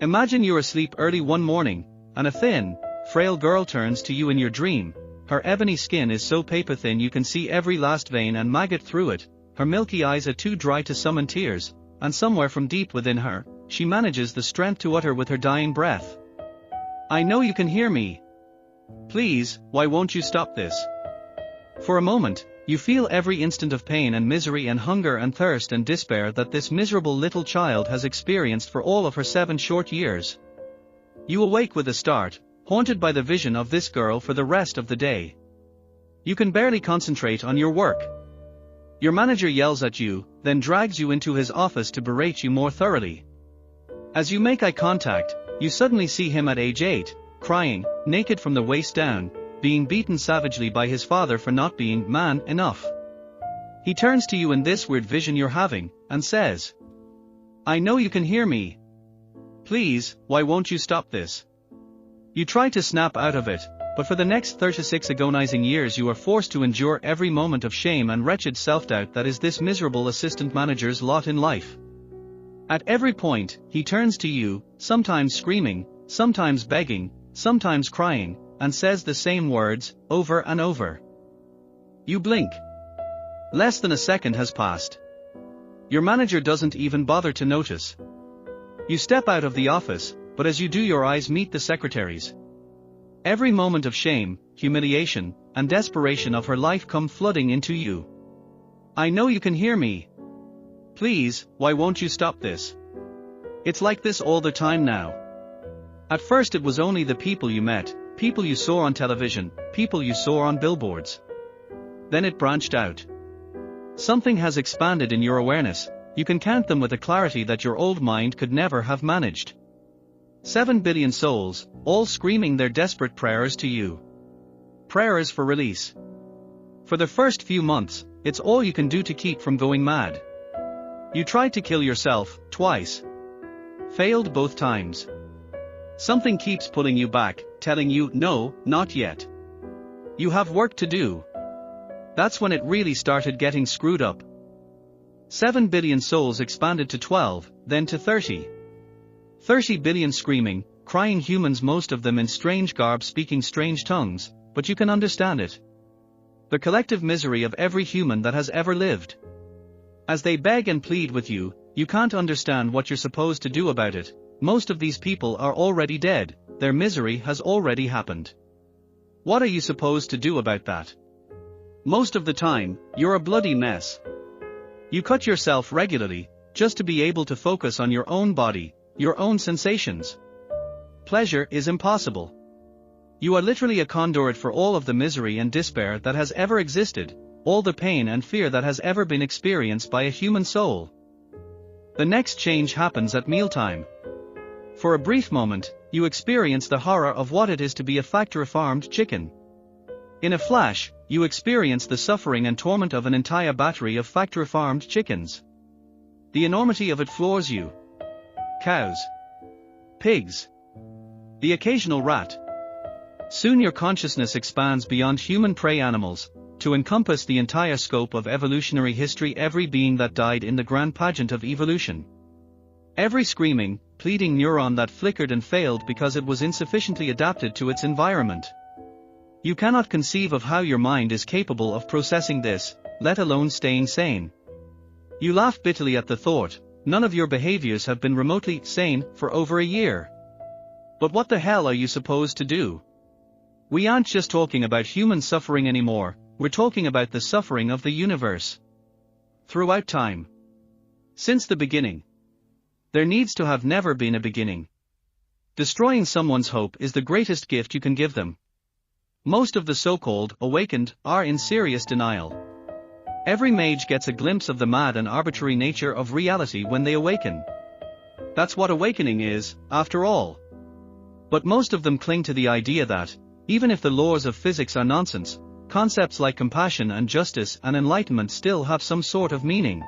Imagine you're asleep early one morning, and a thin, frail girl turns to you in your dream. Her ebony skin is so paper thin you can see every last vein and maggot through it, her milky eyes are too dry to summon tears, and somewhere from deep within her, she manages the strength to utter with her dying breath, "I know you can hear me. Please, why won't you stop this?" For a moment, you feel every instant of pain and misery and hunger and thirst and despair that this miserable little child has experienced for all of her 7 short years. You awake with a start, haunted by the vision of this girl for the rest of the day. You can barely concentrate on your work. Your manager yells at you, then drags you into his office to berate you more thoroughly. As you make eye contact, you suddenly see him at age 8, crying, naked from the waist down, being beaten savagely by his father for not being man enough. He turns to you in this weird vision you're having, and says, "I know you can hear me. Please, why won't you stop this?" You try to snap out of it, but for the next 36 agonizing years you are forced to endure every moment of shame and wretched self-doubt that is this miserable assistant manager's lot in life. At every point, he turns to you, sometimes screaming, sometimes begging, sometimes crying, and says the same words, over and over. You blink. Less than a second has passed. Your manager doesn't even bother to notice. You step out of the office, but as you do your eyes meet the secretary's. Every moment of shame, humiliation, and desperation of her life come flooding into you. "I know you can hear me. Please, why won't you stop this?" It's like this all the time now. At first it was only the people you met, people you saw on television, people you saw on billboards. Then it branched out. Something has expanded in your awareness, you can count them with a clarity that your old mind could never have managed. 7 billion souls, all screaming their desperate prayers to you. Prayers for release. For the first few months, it's all you can do to keep from going mad. You tried to kill yourself, twice. Failed both times. Something keeps pulling you back, telling you, no, not yet. You have work to do. That's when it really started getting screwed up. 7 billion souls expanded to 12, then to 30. 30 billion screaming, crying humans, most of them in strange garb speaking strange tongues, but you can understand it. The collective misery of every human that has ever lived. As they beg and plead with you, you can't understand what you're supposed to do about it. Most of these people are already dead, their misery has already happened. What are you supposed to do about that? Most of the time, you're a bloody mess. You cut yourself regularly, just to be able to focus on your own body, your own sensations. Pleasure is impossible. You are literally a conduit for all of the misery and despair that has ever existed, all the pain and fear that has ever been experienced by a human soul. The next change happens at mealtime. For a brief moment, you experience the horror of what it is to be a factory-farmed chicken. In a flash, you experience the suffering and torment of an entire battery of factory-farmed chickens. The enormity of it floors you. Cows. Pigs. The occasional rat. Soon your consciousness expands beyond human prey animals, to encompass the entire scope of evolutionary history, every being that died in the grand pageant of evolution. Every screaming, pleading neuron that flickered and failed because it was insufficiently adapted to its environment. You cannot conceive of how your mind is capable of processing this, let alone staying sane. You laugh bitterly at the thought, none of your behaviors have been remotely sane for over a year. But what the hell are you supposed to do? We aren't just talking about human suffering anymore, we're talking about the suffering of the universe. Throughout time. Since the beginning. There needs to have never been a beginning. Destroying someone's hope is the greatest gift you can give them. Most of the so-called awakened are in serious denial. Every mage gets a glimpse of the mad and arbitrary nature of reality when they awaken. That's what awakening is, after all. But most of them cling to the idea that, even if the laws of physics are nonsense, concepts like compassion and justice and enlightenment still have some sort of meaning.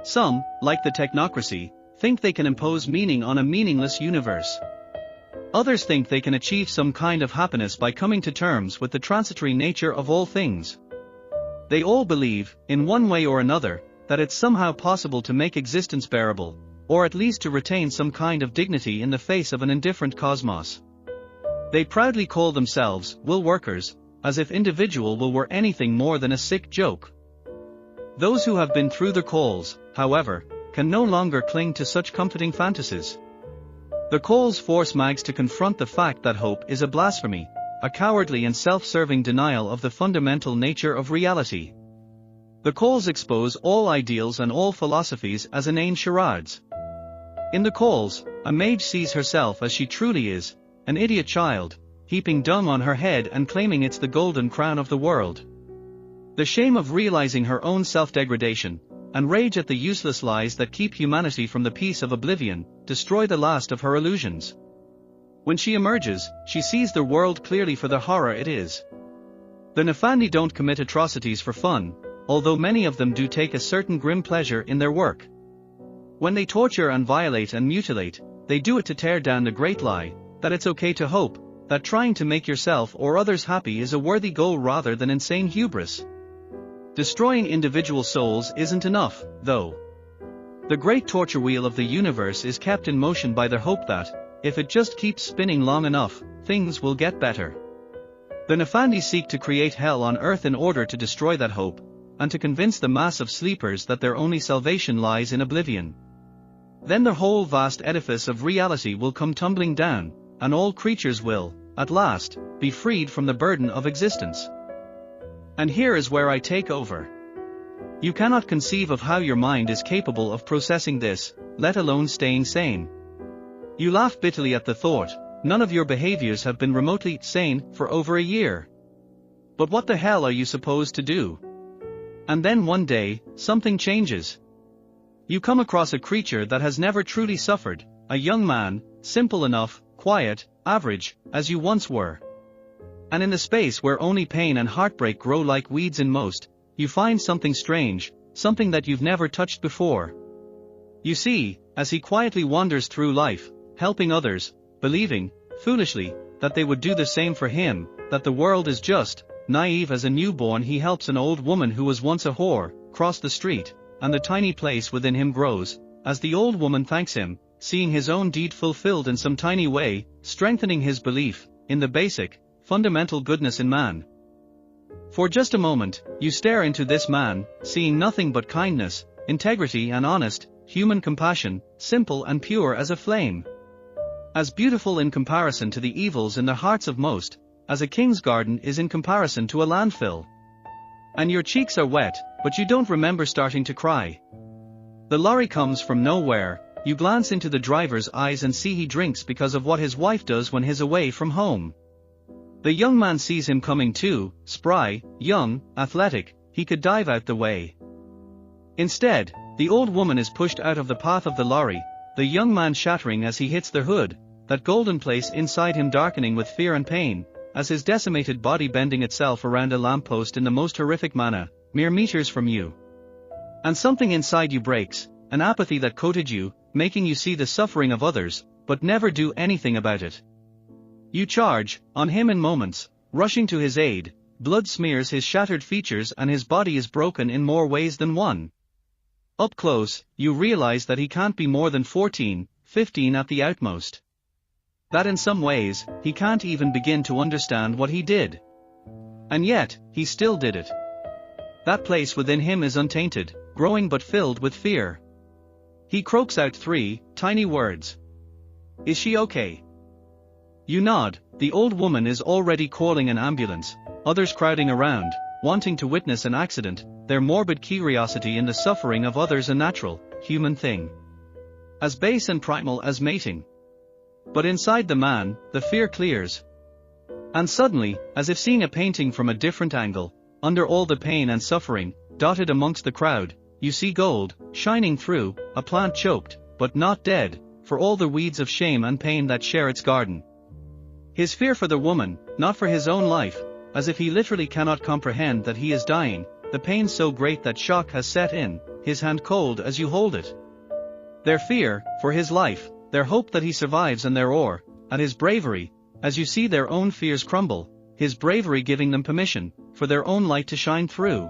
Some, like the technocracy, think they can impose meaning on a meaningless universe. Others think they can achieve some kind of happiness by coming to terms with the transitory nature of all things. They all believe, in one way or another, that it's somehow possible to make existence bearable, or at least to retain some kind of dignity in the face of an indifferent cosmos. They proudly call themselves will workers, as if individual will were anything more than a sick joke. Those who have been through the calls, however, can no longer cling to such comforting fantasies. The calls force mags to confront the fact that hope is a blasphemy, a cowardly and self-serving denial of the fundamental nature of reality. The calls expose all ideals and all philosophies as inane charades. In the calls, a mage sees herself as she truly is, an idiot child, heaping dung on her head and claiming it's the golden crown of the world. The shame of realizing her own self-degradation, and rage at the useless lies that keep humanity from the peace of oblivion, destroy the last of her illusions. When she emerges, she sees the world clearly for the horror it is. The Nefandi don't commit atrocities for fun, although many of them do take a certain grim pleasure in their work. When they torture and violate and mutilate, they do it to tear down the great lie, that it's okay to hope, that trying to make yourself or others happy is a worthy goal rather than insane hubris. Destroying individual souls isn't enough, though. The great torture wheel of the universe is kept in motion by the hope that, if it just keeps spinning long enough, things will get better. The Nefandi seek to create hell on earth in order to destroy that hope, and to convince the mass of sleepers that their only salvation lies in oblivion. Then the whole vast edifice of reality will come tumbling down, and all creatures will, at last, be freed from the burden of existence. And here is where I take over. You cannot conceive of how your mind is capable of processing this, let alone staying sane. You laugh bitterly at the thought, none of your behaviors have been remotely sane for over a year. But what the hell are you supposed to do? And then one day, something changes. You come across a creature that has never truly suffered, a young man, simple enough, quiet, average, as you once were. And in the space where only pain and heartbreak grow like weeds in most, you find something strange, something that you've never touched before. You see, as he quietly wanders through life, helping others, believing, foolishly, that they would do the same for him, that the world is just, naive as a newborn, he helps an old woman who was once a whore, cross the street, and the tiny place within him grows, as the old woman thanks him, seeing his own deed fulfilled in some tiny way, strengthening his belief, in the basic, fundamental goodness in man. For just a moment, you stare into this man, seeing nothing but kindness, integrity and honest, human compassion, simple and pure as a flame. As beautiful in comparison to the evils in the hearts of most, as a king's garden is in comparison to a landfill. And your cheeks are wet, but you don't remember starting to cry. The lorry comes from nowhere, you glance into the driver's eyes and see he drinks because of what his wife does when he's away from home. The young man sees him coming too, spry, young, athletic, he could dive out the way. Instead, the old woman is pushed out of the path of the lorry, the young man shattering as he hits the hood, that golden place inside him darkening with fear and pain, as his decimated body bending itself around a lamppost in the most horrific manner, mere meters from you. And something inside you breaks, an apathy that coated you, making you see the suffering of others, but never do anything about it. You charge on him in moments, rushing to his aid, blood smears his shattered features and his body is broken in more ways than one. Up close, you realize that he can't be more than 14, 15 at the outmost. That in some ways, he can't even begin to understand what he did. And yet, he still did it. That place within him is untainted, growing but filled with fear. He croaks out 3 tiny words. Is she okay? You nod, the old woman is already calling an ambulance, others crowding around, wanting to witness an accident, their morbid curiosity in the suffering of others a natural, human thing. As base and primal as mating. But inside the man, the fear clears. And suddenly, as if seeing a painting from a different angle, under all the pain and suffering, dotted amongst the crowd, you see gold, shining through, a plant choked, but not dead, for all the weeds of shame and pain that share its garden. His fear for the woman, not for his own life, as if he literally cannot comprehend that he is dying, the pain so great that shock has set in, his hand cold as you hold it. Their fear, for his life, their hope that he survives and their awe, at his bravery, as you see their own fears crumble, his bravery giving them permission, for their own light to shine through.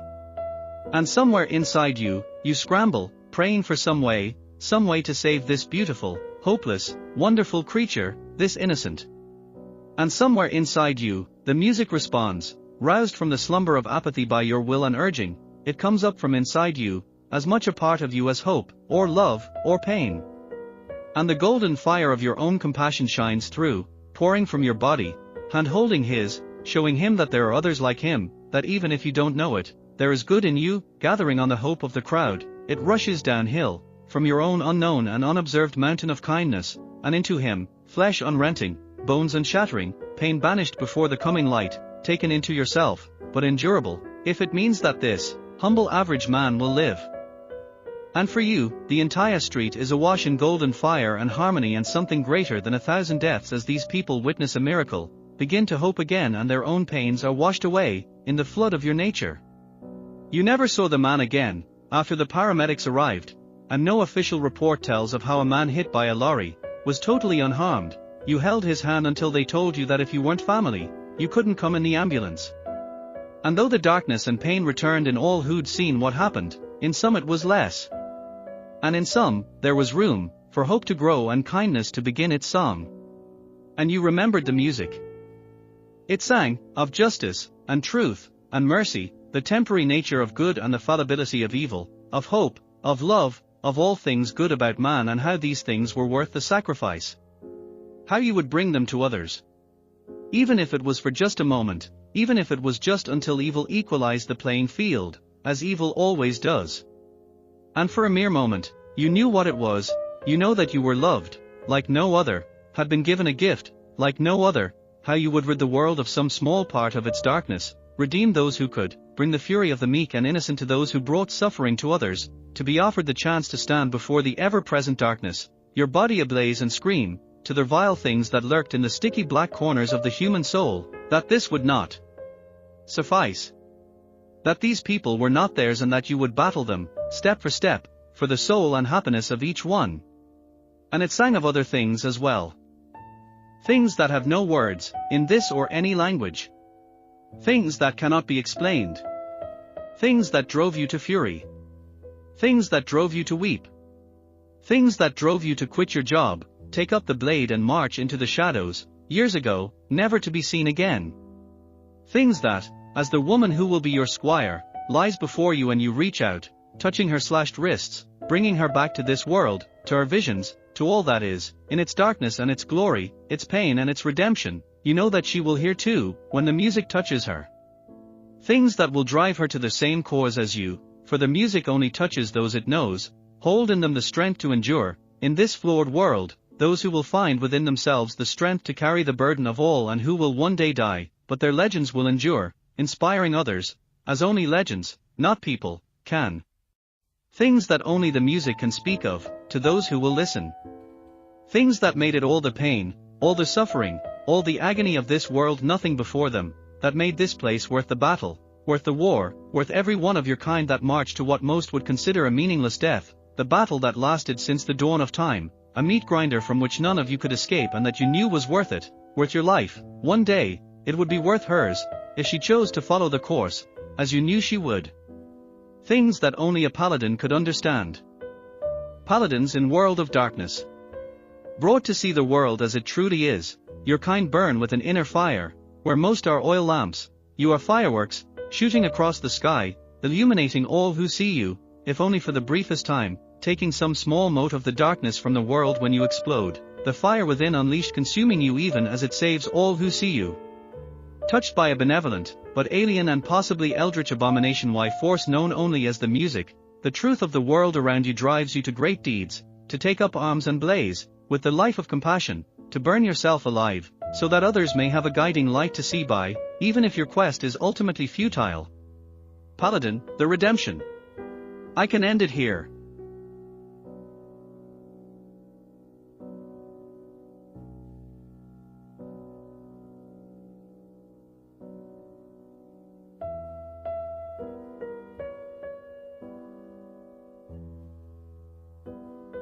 And somewhere inside you, you scramble, praying for some way, some way to save this beautiful, hopeless, wonderful creature, this innocent. And somewhere inside you, the music responds, roused from the slumber of apathy by your will and urging, it comes up from inside you, as much a part of you as hope, or love, or pain. And the golden fire of your own compassion shines through, pouring from your body, hand holding his, showing him that there are others like him, that even if you don't know it, there is good in you, gathering on the hope of the crowd, it rushes downhill, from your own unknown and unobserved mountain of kindness, and into him, flesh unrenting, bones unshattering, pain banished before the coming light, taken into yourself, but endurable, if it means that this humble average man will live. And for you, the entire street is awash in golden fire and harmony and something greater than 1,000 deaths as these people witness a miracle, begin to hope again and their own pains are washed away, in the flood of your nature. You never saw the man again, after the paramedics arrived, and no official report tells of how a man hit by a lorry, was totally unharmed. You held his hand until they told you that if you weren't family, you couldn't come in the ambulance. And though the darkness and pain returned in all who'd seen what happened, in some it was less. And in some, there was room, for hope to grow and kindness to begin its song. And you remembered the music. It sang, of justice, and truth, and mercy, the temporary nature of good and the fallibility of evil, of hope, of love, of all things good about man and how these things were worth the sacrifice. How you would bring them to others. Even if it was for just a moment, even if it was just until evil equalized the playing field, as evil always does. And for a mere moment, you knew what it was, you know that you were loved, like no other, had been given a gift, like no other, how you would rid the world of some small part of its darkness, redeem those who could, bring the fury of the meek and innocent to those who brought suffering to others, to be offered the chance to stand before the ever-present darkness, your body ablaze and scream, to the vile things that lurked in the sticky black corners of the human soul, that this would not suffice. That these people were not theirs and that you would battle them, step for step, for the soul and happiness of each one. And it sang of other things as well. Things that have no words, in this or any language. Things that cannot be explained. Things that drove you to fury. Things that drove you to weep. Things that drove you to quit your job, take up the blade and march into the shadows, years ago, never to be seen again. Things that, as the woman who will be your squire, lies before you and you reach out, touching her slashed wrists, bringing her back to this world, to her visions, to all that is, in its darkness and its glory, its pain and its redemption, you know that she will hear too, when the music touches her. Things that will drive her to the same cause as you, for the music only touches those it knows, hold in them the strength to endure, in this flawed world, those who will find within themselves the strength to carry the burden of all and who will one day die, but their legends will endure, inspiring others, as only legends, not people, can. Things that only the music can speak of, to those who will listen. Things that made it all the pain, all the suffering, all the agony of this world nothing before them, that made this place worth the battle, worth the war, worth every one of your kind that marched to what most would consider a meaningless death, the battle that lasted since the dawn of time, a meat grinder from which none of you could escape and that you knew was worth it, worth your life. One day, it would be worth hers, if she chose to follow the course, as you knew she would. Things that only a paladin could understand. Paladins in world of darkness. Brought to see the world as it truly is, your kind burn with an inner fire, where most are oil lamps, you are fireworks, shooting across the sky, illuminating all who see you, if only for the briefest time, taking some small mote of the darkness from the world when you explode, the fire within unleashed consuming you even as it saves all who see you. Touched by a benevolent, but alien and possibly eldritch abomination why force known only as the music, the truth of the world around you drives you to great deeds, to take up arms and blaze, with the life of compassion, to burn yourself alive, so that others may have a guiding light to see by, even if your quest is ultimately futile. Paladin, the redemption. I can end it here.